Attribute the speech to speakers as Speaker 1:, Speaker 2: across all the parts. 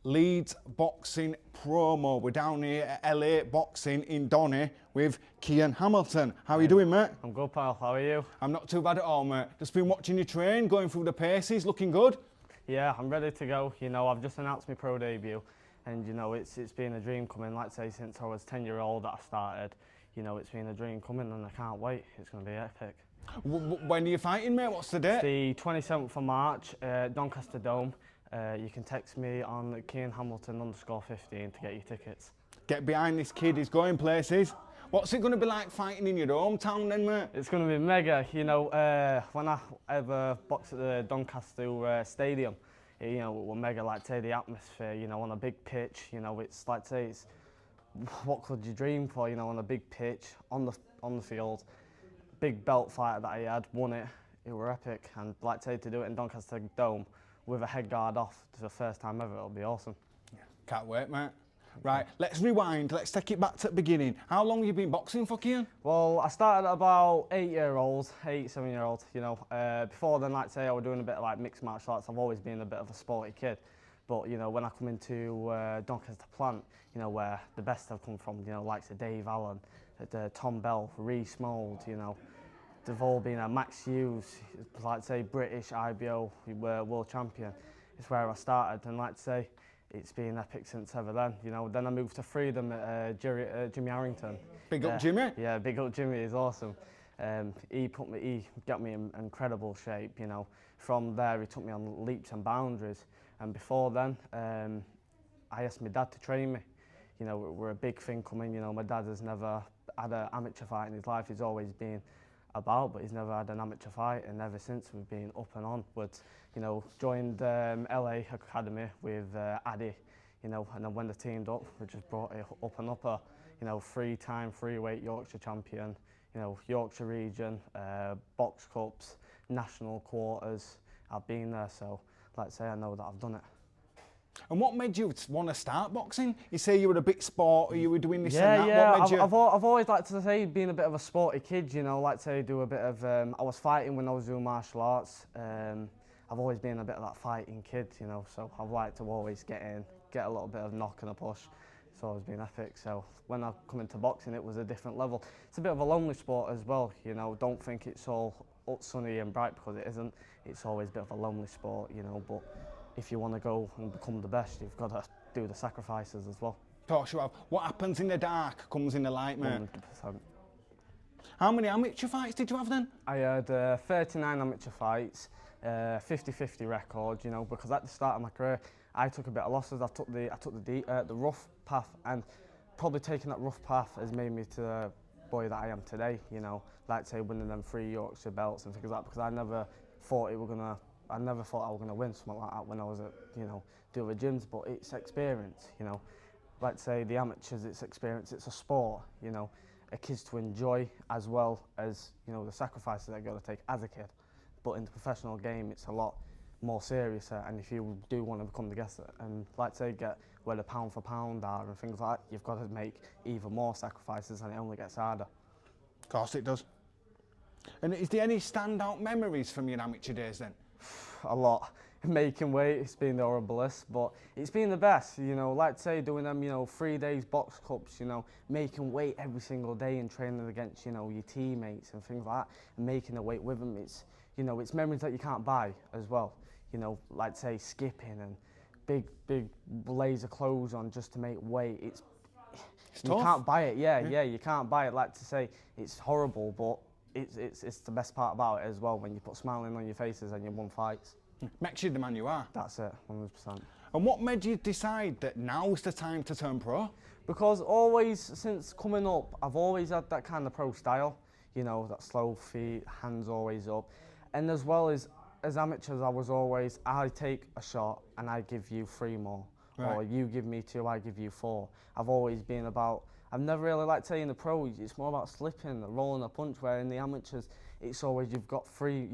Speaker 1: Leeds boxing promo. We're down here at LA Boxing in Donny with Kian Hamilton. How are you doing, mate?
Speaker 2: I'm good, pal. How are you?
Speaker 1: I'm not too bad at all, mate. Just been watching you train, going through the paces, looking good.
Speaker 2: Yeah, I'm ready to go. You know, I've just announced my pro debut, and you know, it's been a dream coming. Like I say, since I was 10-year-old that I started. You know, it's been a dream coming, and I can't wait. It's going to be epic.
Speaker 1: When are you fighting, mate? What's the date?
Speaker 2: It's the 27th of March, Doncaster Dome. You can text me on Kian Hamilton _15 to get your tickets.
Speaker 1: Get behind this kid, he's going places. What's it going to be like fighting in your hometown then, mate?
Speaker 2: It's going to be mega. You know, when I ever boxed at the Doncaster Stadium, you know, it was mega. Like, say, the atmosphere, you know, on a big pitch, you know, it's like, say, it's what could you dream for, you know, on a big pitch, on the field. Big belt fighter that I had, won it. It were epic, and like, say, to do it in Doncaster Dome with a head guard off for the first time ever, it'll be awesome.
Speaker 1: Yeah, can't wait, mate. Right, let's rewind. Let's take it back to the beginning. How long have you been boxing for, Kian?
Speaker 2: Well, I started at about 7-year-old. You know, before then, like say, I was doing a bit of like mixed martial arts. I've always been a bit of a sporty kid, but you know, when I come into Doncaster plant, you know, where the best have come from, you know, like Dave Allen, Tom Bell, Reece Mould, you know, they've all been Max Hughes, like say British IBO world champion. It's where I started, and like say, it's been epic since ever then. You know, then I moved to Freedom at Jimmy Harrington.
Speaker 1: Big up Jimmy.
Speaker 2: Yeah, big up Jimmy is awesome. He got me in incredible shape. You know, from there he took me on leaps and boundaries. And before then, I asked my dad to train me. You know, we're a big thing coming. You know, my dad has never had an amateur fight in his life. He's always been about, but he's never had an amateur fight, and ever since we've been up and onwards. You know, joined LA Academy with Addy, you know, and then when they teamed up, we just brought it up and up. You know, 3-time freeweight Yorkshire champion, you know, Yorkshire region, box cups, national quarters. I've been there, so like I say, I know that I've done it.
Speaker 1: And what made you want to start boxing? You say you were a bit sporty, you were doing this and that.
Speaker 2: Yeah,
Speaker 1: what made you...
Speaker 2: I've always liked to say being a bit of a sporty kid, you know, like say do a bit of, I was fighting when I was doing martial arts. I've always been a bit of that fighting kid, you know, so I've liked to always get a little bit of knock and a push. It's always been epic, so when I come into boxing it was a different level. It's a bit of a lonely sport as well, you know, don't think it's all sunny and bright, because it isn't. It's always a bit of a lonely sport, you know, but if you want to go and become the best, you've got to do the sacrifices as well.
Speaker 1: Of course you have. What happens in the dark comes in the light, mate.
Speaker 2: 100%.
Speaker 1: How many amateur fights did you have then?
Speaker 2: I had 39 amateur fights, 50-50 record, you know, because at the start of my career, I took a bit of losses. I took the rough path, and probably taking that rough path has made me to the boy that I am today, you know, like say winning them 3 Yorkshire belts and things like that, because I never thought I was going to win something like that when I was at, you know, the other gyms, but it's experience, you know. Like say the amateurs, it's experience, it's a sport, you know, a kid's to enjoy as well as, you know, the sacrifices they've got to take as a kid. But in the professional game, it's a lot more serious, and if you do want to become the guest and like say get where the pound for pound are and things like that, you've got to make even more sacrifices, and it only gets harder.
Speaker 1: Of course it does. And is there any standout memories from your amateur days then?
Speaker 2: A lot. Making weight, it's been the horriblest, but it's been the best, you know, like say doing them, you know, 3 days box cups, you know, making weight every single day and training against, you know, your teammates and things like that, and making the weight with them. It's, you know, it's memories that you can't buy as well, you know, like say skipping and big laser clothes on just to make weight. It's you
Speaker 1: tough.
Speaker 2: Can't buy it, yeah, you can't buy it. Like to say it's horrible, but it's the best part about it as well, when you put smiling on your faces and you won fights.
Speaker 1: Makes you the man you are.
Speaker 2: That's it, 100%.
Speaker 1: And what made you decide that now's the time to turn pro?
Speaker 2: Because always, since coming up, I've always had that kind of pro style, you know, that slow feet, hands always up. And as well as amateurs, I take a shot and I give you 3 more. Right. Or you give me 2, I give you 4. I've always been about, I've never really liked saying the pros, it's more about slipping, rolling a punch, where in the amateurs, it's always you've got 3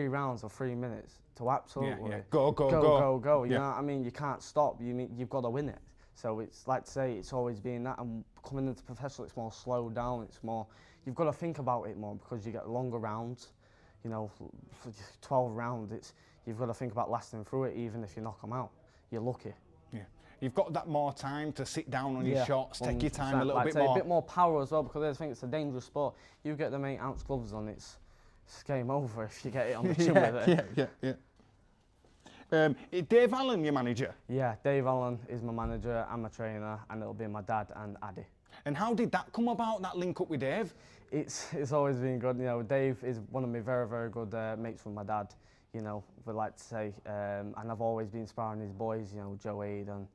Speaker 2: rounds or 3 minutes to absolutely
Speaker 1: go.
Speaker 2: You know what I mean? You can't stop. You've got to win it. So it's like to say, it's always been that. And coming into professional, it's more slowed down. It's more, you've got to think about it more, because you get longer rounds. You know, for 12 rounds, you've got to think about lasting through it, even if you knock them out. You're lucky.
Speaker 1: Yeah. You've got that more time to sit down on your shots, take your time a
Speaker 2: 100%.
Speaker 1: little
Speaker 2: Like
Speaker 1: bit
Speaker 2: I say,
Speaker 1: more.
Speaker 2: a bit more power as well, because I think it's a dangerous sport. You get them 8-ounce gloves on, it's game over if you get it on the chin with it.
Speaker 1: Is Dave Allen your manager?
Speaker 2: Yeah, Dave Allen is my manager and my trainer, and it'll be my dad and Addy.
Speaker 1: And how did that come about, that link up with Dave?
Speaker 2: It's always been good. You know, Dave is one of my very, very good mates with my dad. You know, we like to say, and I've always been sparring his boys. You know, Joe Aiden,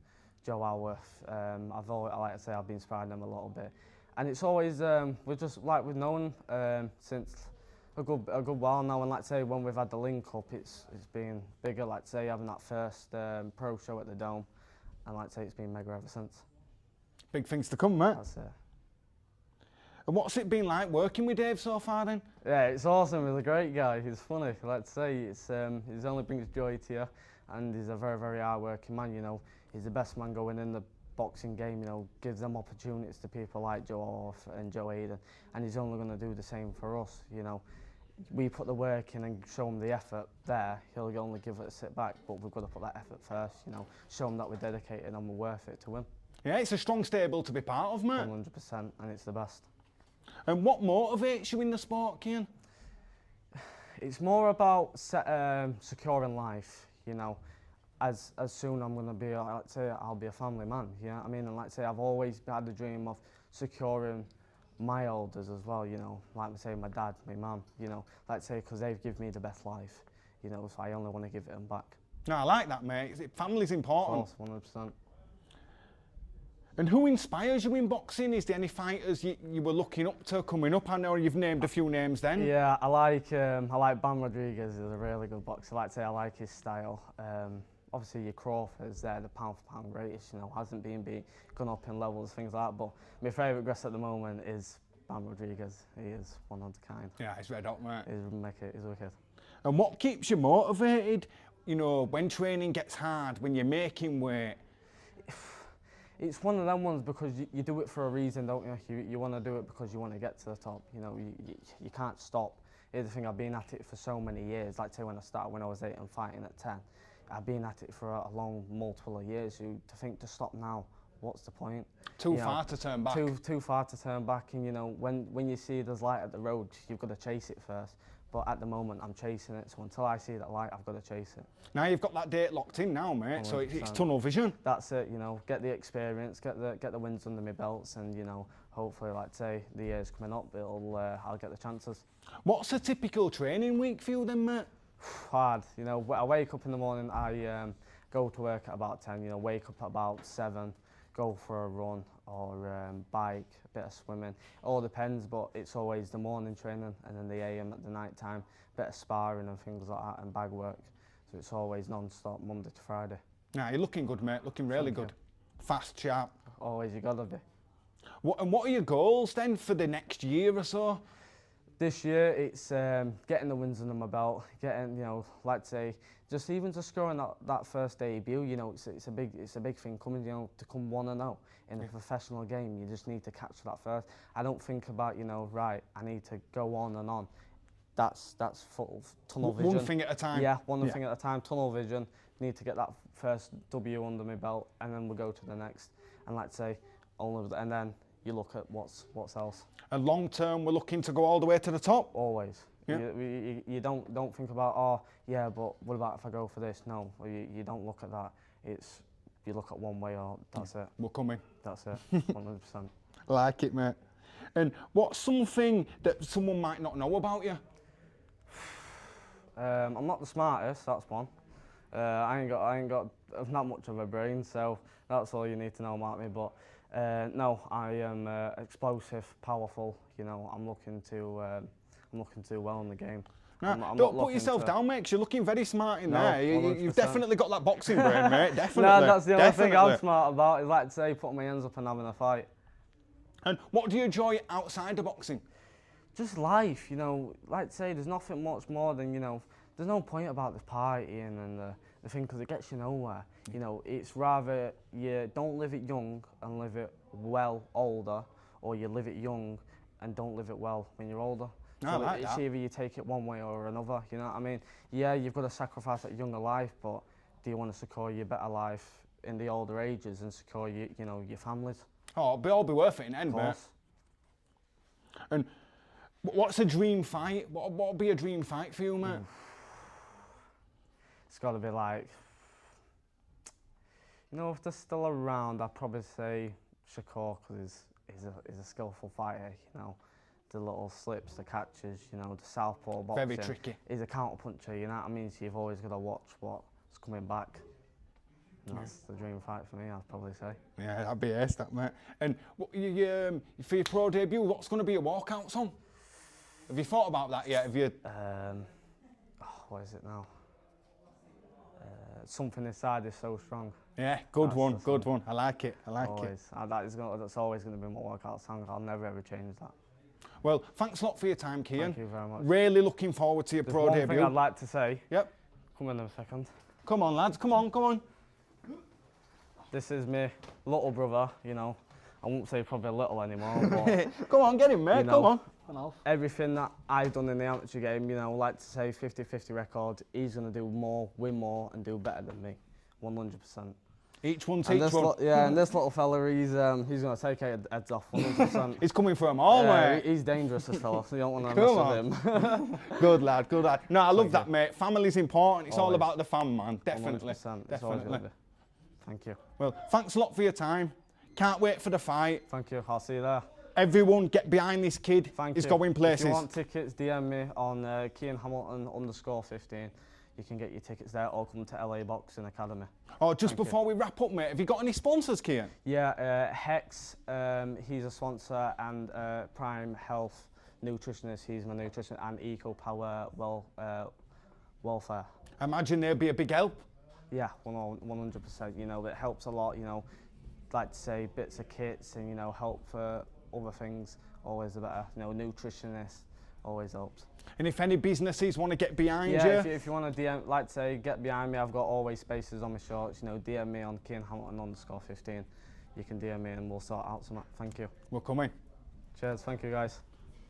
Speaker 2: Joe Alworth. I like to say I've been sparring them a little bit, and it's always we've known since a good while now. And like to say, when we've had the link up, it's been bigger. Like to say, having that first pro show at the Dome, and like to say, it's been mega ever since.
Speaker 1: Big things to come, mate.
Speaker 2: That's it.
Speaker 1: And what's it been like working with Dave so far then?
Speaker 2: Yeah, it's awesome. He's a great guy. He's funny. Like to say, he's only brings joy to you, and he's a very, very hard-working man. You know, he's the best man going in the boxing game. You know, gives them opportunities to people like Joe Orth and Joe Aiden, and he's only going to do the same for us. You know, we put the work in and show him the effort there. He'll only give it a sit back, but we've got to put that effort first. You know, show him that we're dedicated and we're worth it to win.
Speaker 1: Yeah, it's a strong stable to be part of, mate.
Speaker 2: 100%, and it's the best.
Speaker 1: And what motivates you in the sport, Kian?
Speaker 2: It's more about securing life, you know. As soon I'm going to be, like say, I'll be a family man, you know what I mean? And like say, I've always had the dream of securing my elders as well, you know. Like I say, my dad, my mum, you know. Like say, because they've given me the best life, you know, so I only want to give it them back.
Speaker 1: No, I like that, mate. Family's important.
Speaker 2: Of course, 100%.
Speaker 1: And who inspires you in boxing? Is there any fighters you were looking up to coming up? I know you've named a few names then.
Speaker 2: Yeah, I like Bam Rodriguez. He's a really good boxer. Like I say, I like his style. Obviously, your Crawford's there, the pound for pound greatest. You know, hasn't been gone up in levels, things like that. But my favourite wrestler at the moment is Bam Rodriguez. He is one of a kind.
Speaker 1: Yeah, he's red hot, mate.
Speaker 2: He's wicked.
Speaker 1: And what keeps you motivated? You know, when training gets hard, when you're making weight.
Speaker 2: It's one of them ones because you do it for a reason, don't you? You want to do it because you want to get to the top. You know, you can't stop. Here's the thing, I've been at it for so many years. Like say when I started when I was 8 and fighting at 10, I've been at it for a long multiple of years. To think to stop now, what's the point?
Speaker 1: Too far to turn back.
Speaker 2: Too far to turn back, and you know when you see there's light at the road, you've got to chase it first. But at the moment, I'm chasing it, so until I see that light, I've got to chase it.
Speaker 1: Now you've got that date locked in now, mate, 100%. So it's tunnel vision.
Speaker 2: That's it, you know, get the experience, get the wins under my belts, and, you know, hopefully, like say, the year's coming up, I'll get the chances.
Speaker 1: What's a typical training week for you then, mate?
Speaker 2: Hard, you know, I wake up in the morning, I go to work at about 10, you know, wake up at about 7, go for a run or bike, a bit of swimming. It all depends, but it's always the morning training and then the AM at the night time, bit of sparring and things like that and bag work. So it's always non-stop, Monday to Friday.
Speaker 1: Nah, you're looking good, mate, looking really good. Fast, sharp.
Speaker 2: Always, you gotta be.
Speaker 1: What are your goals then for the next year or so?
Speaker 2: This year, it's getting the wins under my belt, getting, you know, like to say, just scoring that first debut. You know, it's a big thing coming. You know, to come 1-0 in a professional game, you just need to catch that first. I don't think about, you know, right, I need to go on and on. That's full tunnel vision.
Speaker 1: One thing at a time.
Speaker 2: Yeah, one thing at a time. Tunnel vision. Need to get that first W under my belt, and then we'll go to the next. And like to say, and then you look at what's else.
Speaker 1: And long term, we're looking to go all the way to the top.
Speaker 2: Always.
Speaker 1: Yeah.
Speaker 2: You don't think about, oh yeah, but what about if I go for this? No, you don't look at that. You look at one way, or that's it.
Speaker 1: We're coming.
Speaker 2: That's it. 100%.
Speaker 1: Like it, mate. And what's something that someone might not know about you?
Speaker 2: I'm not the smartest. That's one. I ain't got not much of a brain, so that's all you need to know about me. But no, I am explosive, powerful. You know, I'm looking to do well in the game.
Speaker 1: No, don't put yourself down, mate, 'cause you're looking very smart in there. You've definitely got that boxing brain, mate. Definitely.
Speaker 2: No, that's the only thing I'm smart about. Is like to say, putting my hands up and having a fight.
Speaker 1: And what do you enjoy outside of boxing?
Speaker 2: Just life, you know. Like to say, there's nothing much more than, you know. There's no point about this partying and the thing, because it gets you nowhere. You know, it's rather you don't live it young and live it well older, or you live it young and don't live it well when you're older.
Speaker 1: I
Speaker 2: So
Speaker 1: like
Speaker 2: it's
Speaker 1: that.
Speaker 2: either you take it one way or another, you know what I mean? Yeah, you've got to sacrifice that younger life, but do you want to secure your better life in the older ages and secure you know, your families.
Speaker 1: Oh, it'll all be worth it in the end,
Speaker 2: Of
Speaker 1: mate.
Speaker 2: course.
Speaker 1: And what's a dream fight? What'll be a dream fight for you, mate?
Speaker 2: It's got to be like, you know, if they're still around, I'd probably say Shakur, because he's a skillful fighter, you know. The little slips, the catches, you know, the southpaw boxing.
Speaker 1: Very tricky.
Speaker 2: He's a counter puncher, you know what I mean? So you've always got to watch what's coming back. And that's the dream fight for me, I'd probably say.
Speaker 1: Yeah, that'd be ace, that, mate. And for your pro debut, what's going to be your walkout song? Have you thought about that yet? Have you?
Speaker 2: What is it now? Something Inside Is So Strong.
Speaker 1: Yeah, good
Speaker 2: That's
Speaker 1: one,
Speaker 2: the
Speaker 1: good
Speaker 2: song.
Speaker 1: one. I like it, I like it.
Speaker 2: Always. That's always going to be my workout song. I'll never ever change that.
Speaker 1: Well, thanks a lot for your time, Kian.
Speaker 2: Thank you very much.
Speaker 1: Really looking forward to your
Speaker 2: There's
Speaker 1: pro
Speaker 2: one
Speaker 1: debut.
Speaker 2: thing I'd like to say.
Speaker 1: Yep.
Speaker 2: Come in a second.
Speaker 1: Come on, lads, come on, come on.
Speaker 2: This is my little brother, you know. I won't say probably little anymore, but
Speaker 1: Come on, get him, mate,
Speaker 2: you know,
Speaker 1: come on.
Speaker 2: everything that I've done in the amateur game, you know, like to say 50-50 record, he's going to do more, win more, and do better than me, 100%.
Speaker 1: Each one,
Speaker 2: And
Speaker 1: each one.
Speaker 2: and this little fella, he's going to take heads off, 100%.
Speaker 1: He's coming for them all, mate.
Speaker 2: He's dangerous, this fella, so you don't want to
Speaker 1: Come
Speaker 2: mess with him.
Speaker 1: Good lad, good lad. No, I love
Speaker 2: Thank
Speaker 1: that,
Speaker 2: you.
Speaker 1: mate. Family's important. It's all
Speaker 2: Always.
Speaker 1: about the fam, man. Definitely.
Speaker 2: 100%. It's always
Speaker 1: Definitely.
Speaker 2: going to be. Thank you.
Speaker 1: Well, thanks a lot for your time. Can't wait for the fight.
Speaker 2: Thank you. I'll see you there.
Speaker 1: Everyone, get behind this kid.
Speaker 2: Thank
Speaker 1: He's
Speaker 2: you.
Speaker 1: going places.
Speaker 2: If you want tickets, DM me on Kian Hamilton _15. You can get your tickets there or come to LA Boxing Academy.
Speaker 1: Oh, just
Speaker 2: Thank you.
Speaker 1: before we wrap up, mate, have you got any sponsors, Kian?
Speaker 2: Yeah, Hex, he's a sponsor, and Prime Health Nutritionist, he's my nutrition, and Eco Power Welfare.
Speaker 1: I imagine they'll be a big help.
Speaker 2: Yeah, 100%. You know, that helps a lot. You know, like to say bits of kits and, you know, help for other things. Always the better. You know, nutritionist always helps.
Speaker 1: And if any businesses want to get behind you,
Speaker 2: If you want to DM, like to say, get behind me. I've got always spaces on my shorts. You know, DM me on Kian Hamilton _15. You can DM me and we'll sort out some. Thank you.
Speaker 1: we're coming.
Speaker 2: Cheers. Thank you, guys.